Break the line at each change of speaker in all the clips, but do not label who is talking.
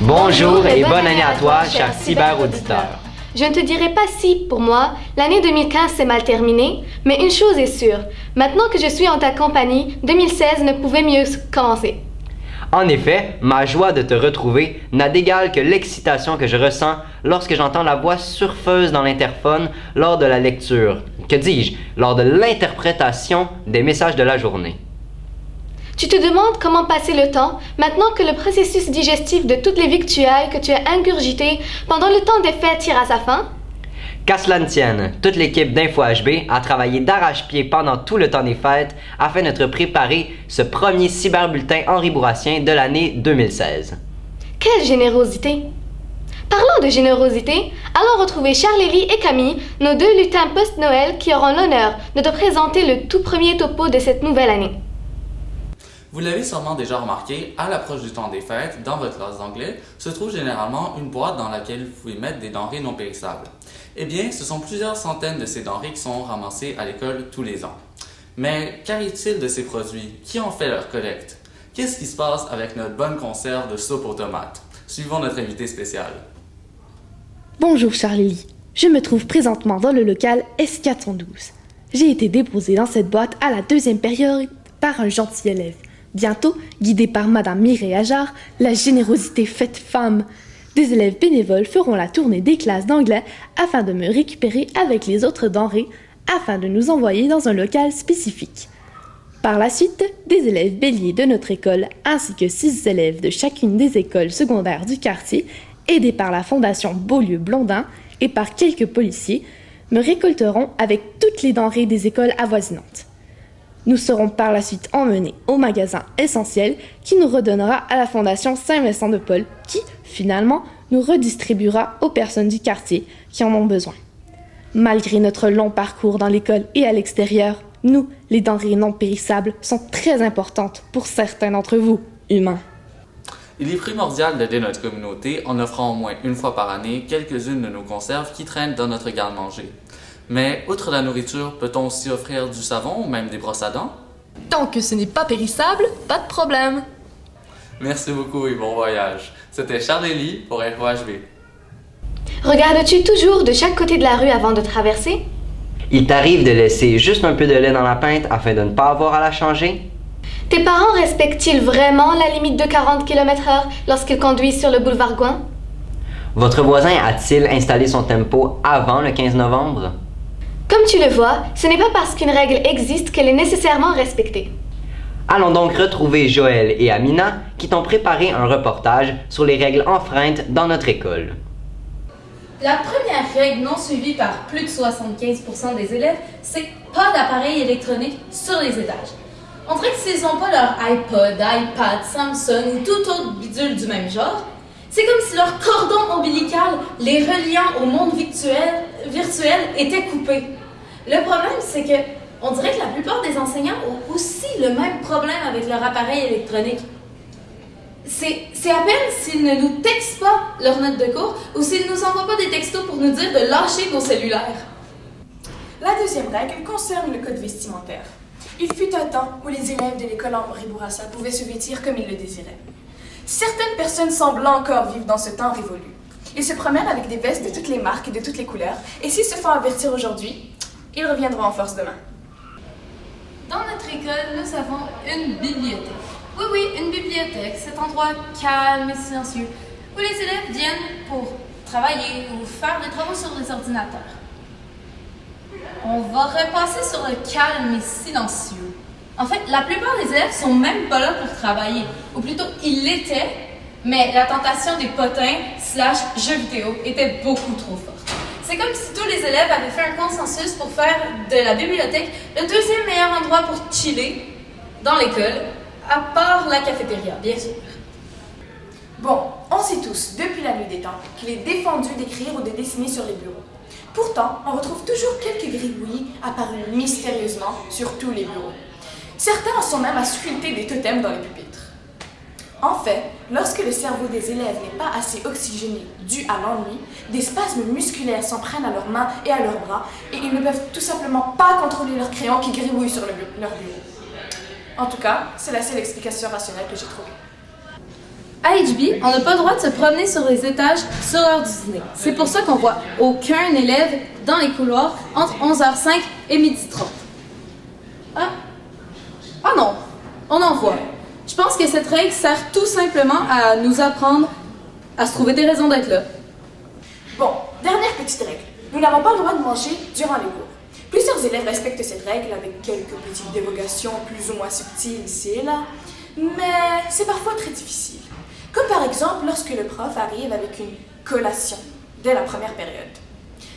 Bonjour et bonne année à toi, cher cyber-auditeur.
Je ne te dirai pas si, pour moi, l'année 2015 s'est mal terminée, mais une chose est sûre, maintenant que je suis en ta compagnie, 2016 ne pouvait mieux commencer.
En effet, ma joie de te retrouver n'a d'égal que l'excitation que je ressens lorsque j'entends la voix surfeuse dans l'interphone lors de la lecture, que dis-je, lors de l'interprétation des messages de la journée.
Tu te demandes comment passer le temps maintenant que le processus digestif de toutes les victuailles que tu as ingurgitées pendant le temps des fêtes tire à sa fin?
Qu'à cela ne tienne, toute l'équipe d'InfoHB a travaillé d'arrache-pied pendant tout le temps des fêtes afin de te préparer ce premier cyberbulletin Henri Bourrassien de l'année 2016.
Quelle générosité! Parlant de générosité, allons retrouver Charlélie et Camille, nos deux lutins post-Noël qui auront l'honneur de te présenter le tout premier topo de cette nouvelle année.
Vous l'avez sûrement déjà remarqué, à l'approche du temps des fêtes, dans votre classe d'anglais, se trouve généralement une boîte dans laquelle vous pouvez mettre des denrées non périssables. Eh bien, ce sont plusieurs centaines de ces denrées qui sont ramassées à l'école tous les ans. Mais qu'arrive-t-il de ces produits? Qui en fait leur collecte? Qu'est-ce qui se passe avec notre bonne conserve de soupe aux tomates? Suivons notre invité spécial.
Bonjour Charlélie, je me trouve présentement dans le local S412. J'ai été déposée dans cette boîte à la deuxième période par un gentil élève. Bientôt, guidé par Madame Mireille Ajar, la générosité faite femme. Des élèves bénévoles feront la tournée des classes d'anglais afin de me récupérer avec les autres denrées, afin de nous envoyer dans un local spécifique. Par la suite, des élèves béliers de notre école, ainsi que 6 élèves de chacune des écoles secondaires du quartier, aidés par la Fondation Beaulieu-Blondin et par quelques policiers, me récolteront avec toutes les denrées des écoles avoisinantes. Nous serons par la suite emmenés au magasin Essentiel qui nous redonnera à la Fondation Saint-Vincent-de-Paul qui, finalement, nous redistribuera aux personnes du quartier qui en ont besoin. Malgré notre long parcours dans l'école et à l'extérieur, nous, les denrées non périssables, sont très importantes pour certains d'entre vous, humains.
Il est primordial d'aider notre communauté en offrant au moins une fois par année quelques-unes de nos conserves qui traînent dans notre garde-manger. Mais, outre la nourriture, peut-on aussi offrir du savon ou même des brosses à dents?
Tant que ce n'est pas périssable, pas de problème.
Merci beaucoup et bon voyage. C'était Charlélie pour InfoHB.
Regardes-tu toujours de chaque côté de la rue avant de traverser?
Il t'arrive de laisser juste un peu de lait dans la pinte afin de ne pas avoir à la changer?
Tes parents respectent-ils vraiment la limite de 40 km/h lorsqu'ils conduisent sur le boulevard Gouin?
Votre voisin a-t-il installé son tempo avant le 15 novembre?
Comme tu le vois, ce n'est pas parce qu'une règle existe qu'elle est nécessairement respectée.
Allons donc retrouver Joël et Amina qui t'ont préparé un reportage sur les règles enfreintes dans notre école.
La première règle non suivie par plus de 75% des élèves, c'est pas d'appareil électronique sur les étages. On dirait que s'ils n'ont pas leur iPod, iPad, Samsung ou tout autre bidule du même genre, c'est comme si leur cordon ombilical les reliant au monde virtuel était coupé. Le problème, c'est que on dirait que la plupart des enseignants ont aussi le même problème avec leur appareil électronique. C'est à peine s'ils ne nous textent pas leurs notes de cours ou s'ils ne nous envoient pas des textos pour nous dire de lâcher nos cellulaires.
La deuxième règle concerne le code vestimentaire. Il fut un temps où les élèves de l'école Henri Bourrassien pouvaient se vêtir comme ils le désiraient. Certaines personnes semblent encore vivre dans ce temps révolu. Ils se promènent avec des vestes de toutes les marques et de toutes les couleurs, et s'ils se font avertir aujourd'hui, ils reviendront en force demain.
Dans notre école, nous avons une bibliothèque. Oui, une bibliothèque, cet endroit calme et silencieux, où les élèves viennent pour travailler ou faire des travaux sur les ordinateurs. On va repasser sur le calme et silencieux. En fait, la plupart des élèves sont même pas là pour travailler, ou plutôt ils l'étaient, mais la tentation des potins / jeux vidéo était beaucoup trop forte. C'est comme si tous les élèves avaient fait un consensus pour faire de la bibliothèque le deuxième meilleur endroit pour chiller dans l'école, à part la cafétéria, bien sûr.
Bon, on sait tous, depuis la nuit des temps, qu'il est défendu d'écrire ou de dessiner sur les bureaux. Pourtant, on retrouve toujours quelques gribouillis apparus mystérieusement sur tous les bureaux. Certains en sont même à sculpter des totems dans les pupitres. En fait, lorsque le cerveau des élèves n'est pas assez oxygéné dû à l'ennui, des spasmes musculaires s'en prennent à leurs mains et à leurs bras et ils ne peuvent tout simplement pas contrôler leurs crayons qui gribouillent sur leur bureau. En tout cas, c'est la seule explication rationnelle que j'ai trouvée.
À HB, on n'a pas le droit de se promener sur les étages sur l'heure du dîner. C'est pour ça qu'on voit aucun élève dans les couloirs entre 11h05 et 12h30. Ah non, on en voit. Je pense que cette règle sert tout simplement à nous apprendre à se trouver des raisons d'être là.
Bon, dernière petite règle. Nous n'avons pas le droit de manger durant les cours. Plusieurs élèves respectent cette règle avec quelques petites dérogations plus ou moins subtiles ici et là, mais c'est parfois très difficile. Comme par exemple lorsque le prof arrive avec une collation dès la première période.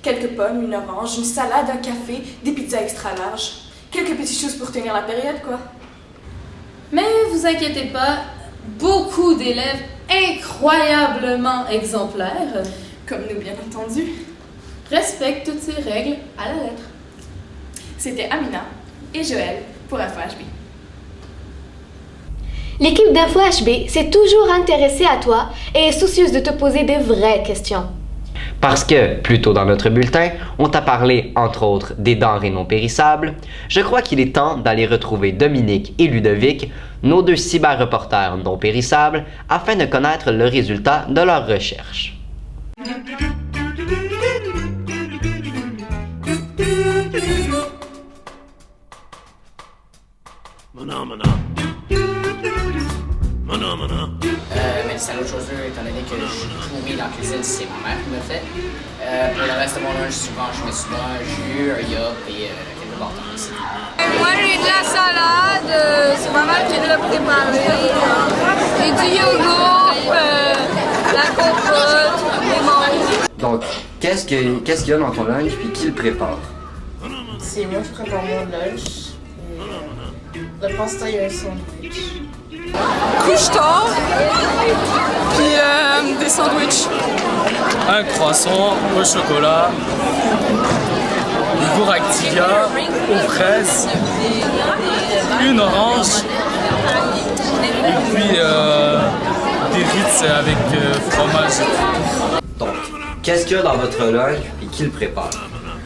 Quelques pommes, une orange, une salade, un café, des pizzas extra larges. Quelques petites choses pour tenir la période, quoi.
Mais vous inquiétez pas, beaucoup d'élèves incroyablement exemplaires,
Comme nous, bien entendu.
respectent toutes ces règles à la lettre.
C'était Amina et Joël pour InfoHB.
L'équipe d'Info HB s'est toujours intéressée à toi et est soucieuse de te poser des vraies questions.
Parce que, plus tôt dans notre bulletin, on t'a parlé, entre autres, des denrées non périssables, je crois qu'il est temps d'aller retrouver Dominique et Ludovic, nos deux cyber-reporters non périssables, afin de connaître le résultat de leurs recherches.
Mais c'est l'autre chose, étant donné que je suis pourri dans la cuisine, c'est ma mère qui me le fait. Pour le reste de mon lunch, souvent, je mets souvent un jus, un yop et quelques bâtons ici.
Moi, j'ai de la salade, c'est ma mère qui l'a préparée. Et du yogourt, la compote, des mangues.
Donc, qu'est-ce qu'il y a dans ton lunch, puis qui le prépare?
C'est moi qui prépare mon lunch. Le passe-temps, il y a un sandwich.
Couche-tard, puis des sandwichs.
Un croissant au chocolat, du Activia aux fraises, une orange, et puis des Ritz avec fromage.
Donc, qu'est-ce qu'il y a dans votre lunch, puis qui le prépare?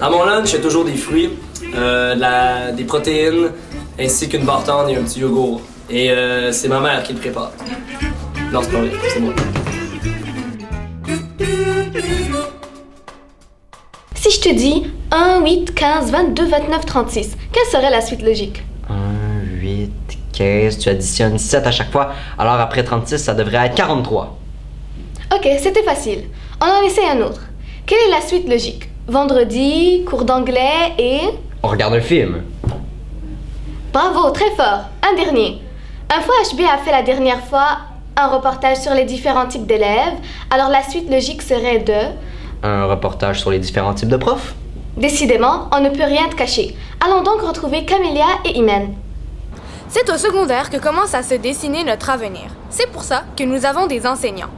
Dans mon lunch, il y a toujours des fruits, des protéines, ainsi qu'une barre tendre et un petit yogourt. Et c'est ma mère qui le prépare. Non, c'est pas vrai, c'est moi.
Si je te dis 1, 8, 15, 22, 29, 36, quelle serait la suite logique?
1, 8, 15, tu additionnes 7 à chaque fois, alors après 36, ça devrait être 43.
Ok, c'était facile. On en essaie un autre. Quelle est la suite logique? Vendredi, cours d'anglais et...
On regarde un film.
Bravo, très fort. Un dernier. Info HB a fait la dernière fois un reportage sur les différents types d'élèves, alors la suite logique serait de...
Un reportage sur les différents types de profs?
Décidément, on ne peut rien te cacher. Allons donc retrouver Camélia et Imen.
C'est au secondaire que commence à se dessiner notre avenir. C'est pour ça que nous avons des enseignants.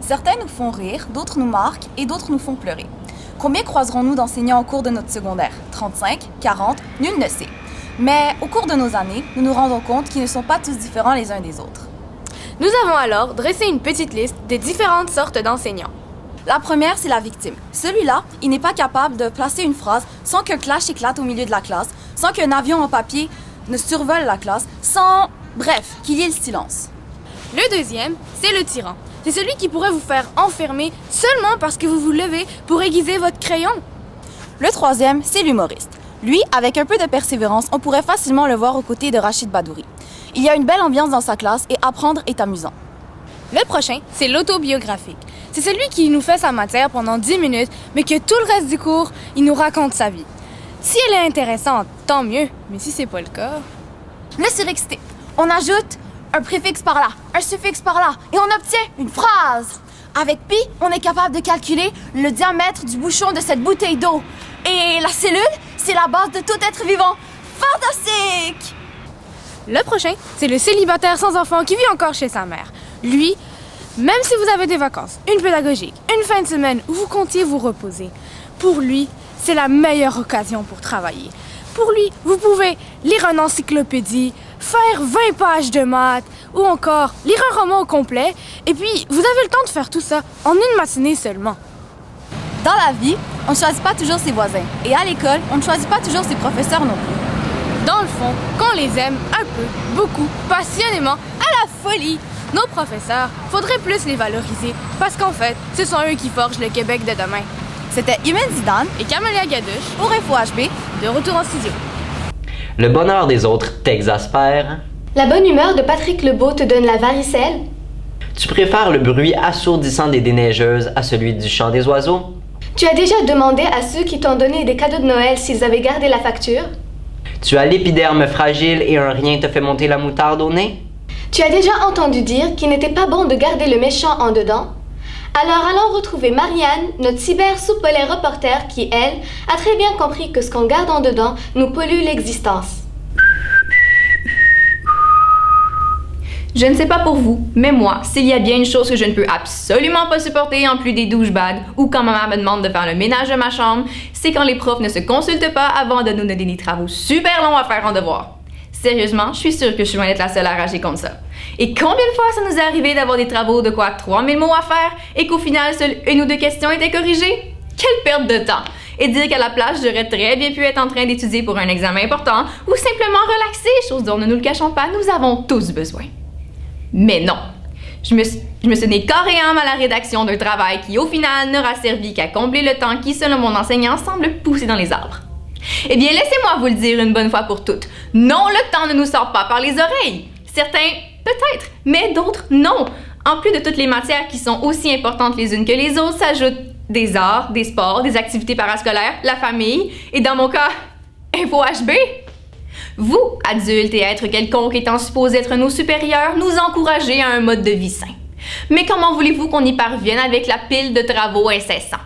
Certains nous font rire, d'autres nous marquent et d'autres nous font pleurer. Combien croiserons-nous d'enseignants au cours de notre secondaire? 35, 40, nul ne sait. Mais au cours de nos années, nous nous rendons compte qu'ils ne sont pas tous différents les uns des autres.
Nous avons alors dressé une petite liste des différentes sortes d'enseignants.
La première, c'est la victime. Celui-là, il n'est pas capable de placer une phrase sans qu'un clash éclate au milieu de la classe, sans qu'un avion en papier ne survole la classe, sans... Bref, qu'il y ait le silence.
Le deuxième, c'est le tyran. C'est celui qui pourrait vous faire enfermer seulement parce que vous vous levez pour aiguiser votre crayon.
Le troisième, c'est l'humoriste. Lui, avec un peu de persévérance, on pourrait facilement le voir aux côtés de Rachid Badouri. Il y a une belle ambiance dans sa classe et apprendre est amusant.
Le prochain, c'est l'autobiographique. C'est celui qui nous fait sa matière pendant 10 minutes, mais que tout le reste du cours, il nous raconte sa vie. Si elle est intéressante, tant mieux, mais si c'est pas le cas...
Le surexcité. On ajoute un préfixe par là, un suffixe par là, et on obtient une phrase. Avec pi, on est capable de calculer le diamètre du bouchon de cette bouteille d'eau. Et la cellule, c'est la base de tout être vivant. Fantastique!
Le prochain, c'est le célibataire sans enfant qui vit encore chez sa mère. Lui, même si vous avez des vacances, une pédagogique, une fin de semaine où vous comptiez vous reposer, pour lui, c'est la meilleure occasion pour travailler. Pour lui, vous pouvez lire une encyclopédie, faire 20 pages de maths ou encore lire un roman au complet et puis vous avez le temps de faire tout ça en une matinée seulement.
Dans la vie, on ne choisit pas toujours ses voisins et à l'école, on ne choisit pas toujours ses professeurs non plus.
Dans le fond, qu'on les aime un peu, beaucoup, passionnément, à la folie, Nos professeurs, faudrait plus les valoriser, parce qu'en fait, ce sont eux qui forgent le Québec de demain.
C'était Imen Zidane
et Camélia Gadouche
pour InfoHB,
de retour en studio.
Le bonheur des autres t'exaspère.
La bonne humeur de Patrick Lebeau te donne la varicelle.
Tu préfères le bruit assourdissant des déneigeuses à celui du chant des oiseaux.
Tu as déjà demandé à ceux qui t'ont donné des cadeaux de Noël s'ils avaient gardé la facture.
Tu as l'épiderme fragile et un rien te fait monter la moutarde au nez.
Tu as déjà entendu dire qu'il n'était pas bon de garder le méchant en dedans. Alors allons retrouver Marianne, notre cyber-sous-polaire reporter qui, elle, a très bien compris que ce qu'on garde en dedans nous pollue l'existence.
Je ne sais pas pour vous, mais moi, s'il y a bien une chose que je ne peux absolument pas supporter en plus des douchebags ou quand ma mère me demande de faire le ménage de ma chambre, c'est quand les profs ne se consultent pas avant de nous donner des travaux super longs à faire en devoir. Sérieusement, je suis sûre que je suis loin d'être la seule à rager comme ça. Et combien de fois ça nous est arrivé d'avoir des travaux de quoi 3000 mots à faire et qu'au final, seule une ou deux questions étaient corrigées? Quelle perte de temps! Et dire qu'à la place, j'aurais très bien pu être en train d'étudier pour un examen important ou simplement relaxer, chose dont ne nous le cachons pas, nous avons tous besoin. Mais non, je me suis donné corps et âme à la rédaction d'un travail qui, au final, n'aura servi qu'à combler le temps qui, selon mon enseignant, semble pousser dans les arbres. Eh bien, laissez-moi vous le dire une bonne fois pour toutes. Non, le temps ne nous sort pas par les oreilles. Certains, peut-être, mais d'autres, non. En plus de toutes les matières qui sont aussi importantes les unes que les autres, s'ajoutent des arts, des sports, des activités parascolaires, la famille, et dans mon cas, InfoHB. Vous, adultes et êtres quelconques étant supposés être nos supérieurs, nous encouragez à un mode de vie sain. Mais comment voulez-vous qu'on y parvienne avec la pile de travaux incessants?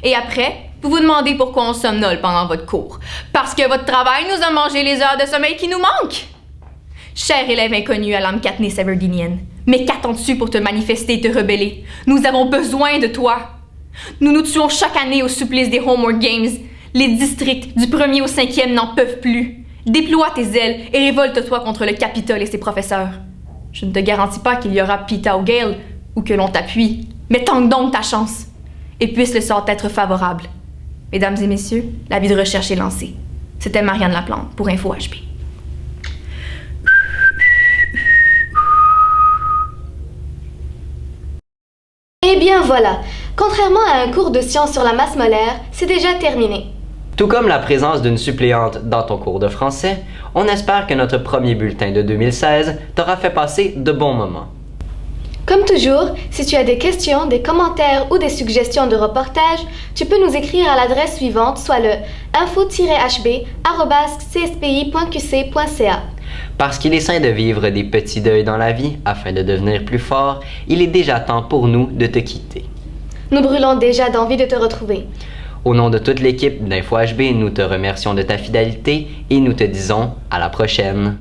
Et après, vous vous demandez pourquoi on somnole pendant votre cours. Parce que votre travail nous a mangé les heures de sommeil qui nous manquent. Cher élève inconnu à l'âme Katniss Everdinienne, mais qu'attends-tu pour te manifester et te rebeller? Nous avons besoin de toi. Nous nous tuons chaque année au supplice des Homework Games. Les districts du 1er au 5e n'en peuvent plus. Déploie tes ailes et révolte-toi contre le Capitole et ses professeurs. Je ne te garantis pas qu'il y aura Pita ou Gale ou que l'on t'appuie, mais tente donc ta chance. Et puisse le sort être favorable. Mesdames et messieurs, la vie de recherche est lancée. C'était Marianne Laplante pour InfoHB.
Eh bien voilà, contrairement à un cours de sciences sur la masse molaire, c'est déjà terminé.
Tout comme la présence d'une suppléante dans ton cours de français, on espère que notre premier bulletin de 2016 t'aura fait passer de bons moments.
Comme toujours, si tu as des questions, des commentaires ou des suggestions de reportages, tu peux nous écrire à l'adresse suivante, soit le info-hb@cspi.qc.ca.
Parce qu'il est sain de vivre des petits deuils dans la vie afin de devenir plus fort, il est déjà temps pour nous de te quitter.
Nous brûlons déjà d'envie de te retrouver.
Au nom de toute l'équipe d'InfoHB, nous te remercions de ta fidélité et nous te disons à la prochaine.